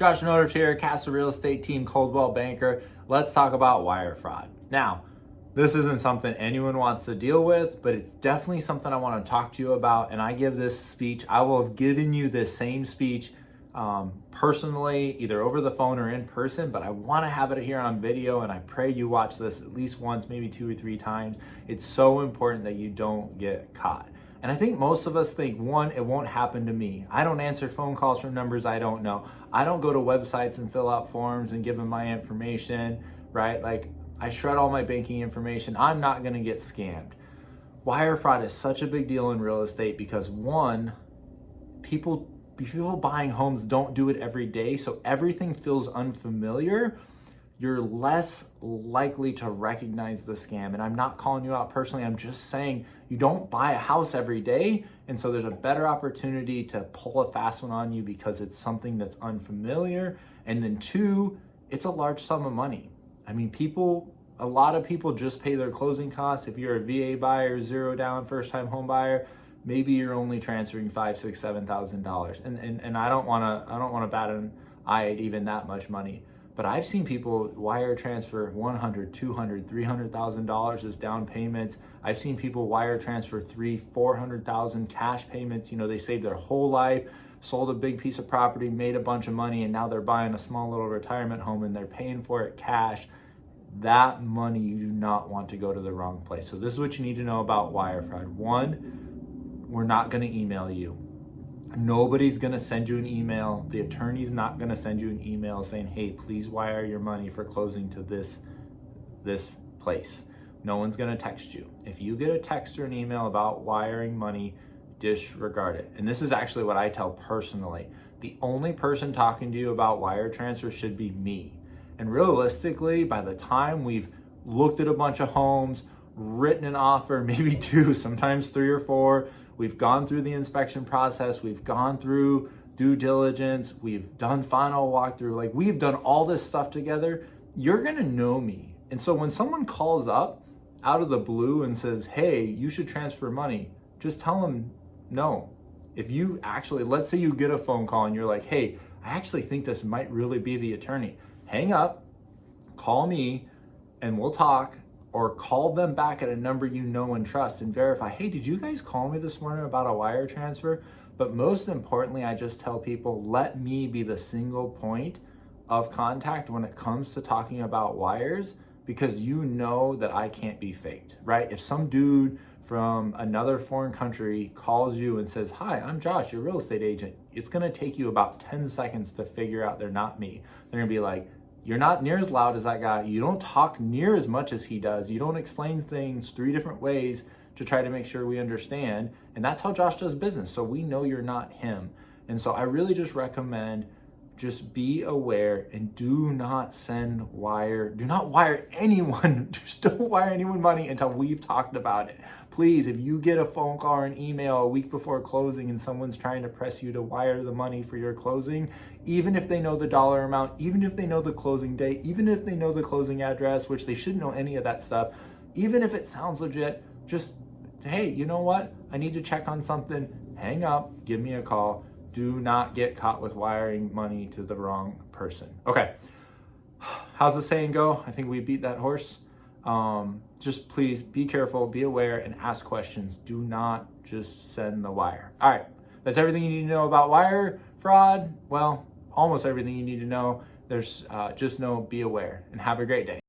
Josh Nodert here, Castle Real Estate Team, Coldwell Banker. Let's talk about wire fraud. Now, this isn't something anyone wants to deal with, but it's definitely something I want to talk to you about. And I give this speech, I will have given you this same speech personally, either over the phone or in person, but I want to have it here on video, and I pray you watch this at least once, maybe 2 or 3 times. It's so important that you don't get caught. And I think most of us think, one, it won't happen to me. I don't answer phone calls from numbers I don't know. I don't go to websites and fill out forms and give them my information, right? Like, I shred all my banking information. I'm not gonna get scammed. Wire fraud is such a big deal in real estate because, one, people buying homes don't do it every day, so everything feels unfamiliar. You're less likely to recognize the scam. And I'm not calling you out personally, I'm just saying you don't buy a house every day, and so there's a better opportunity to pull a fast one on you because it's something that's unfamiliar. And then 2, it's a large sum of money. I mean, a lot of people just pay their closing costs. If you're a VA buyer, 0 down, first time home buyer, maybe you're only transferring $5,000, $6,000, $7,000. And I don't wanna bat an eye at even that much money. But I've seen people wire transfer $100,000, $200,000, $300,000 as down payments. I've seen people wire transfer $300,000, $400,000 cash payments. You know, they saved their whole life, sold a big piece of property, made a bunch of money, and now they're buying a small little retirement home and they're paying for it cash. That money, you do not want to go to the wrong place. So this is what you need to know about wire fraud. 1, we're not going to email you. Nobody's gonna send you an email. The attorney's not gonna send you an email saying, hey, please wire your money for closing to this place. No one's gonna text you. If you get a text or an email about wiring money, disregard it. And this is actually what I tell personally. The only person talking to you about wire transfer should be me. And realistically, by the time we've looked at a bunch of homes, written an offer, maybe 2, sometimes 3 or 4, we've gone through the inspection process, we've gone through due diligence, we've done final walkthrough, like we've done all this stuff together, you're gonna know me. And so when someone calls up out of the blue and says, hey, you should transfer money, just tell them no. If you actually, let's say you get a phone call and you're like, hey, I actually think this might really be the attorney. Hang up, call me, and we'll talk. Or call them back at a number you know and trust and verify, hey, did you guys call me this morning about a wire transfer? But most importantly, I just tell people, let me be the single point of contact when it comes to talking about wires, because you know that I can't be faked, right? If some dude from another foreign country calls you and says, hi, I'm Josh, your real estate agent, it's gonna take you about 10 seconds to figure out they're not me. They're gonna be like, you're not near as loud as that guy. You don't talk near as much as he does. You don't explain things 3 different ways to try to make sure we understand. And that's how Josh does business. So we know you're not him. And so I really just recommend just be aware and do not wire anyone. Just don't wire anyone money until we've talked about it. Please, if you get a phone call or an email a week before closing and someone's trying to press you to wire the money for your closing, even if they know the dollar amount, even if they know the closing date, even if they know the closing address, which they shouldn't know any of that stuff, even if it sounds legit, just, hey, you know what? I need to check on something. Hang up, give me a call. Do not get caught with wiring money to the wrong person. Okay, how's the saying go? I think we beat that horse. Just please be careful, be aware, and ask questions. Do not just send the wire. All right, that's everything you need to know about wire fraud. Well, almost everything you need to know. There's just be aware, and have a great day.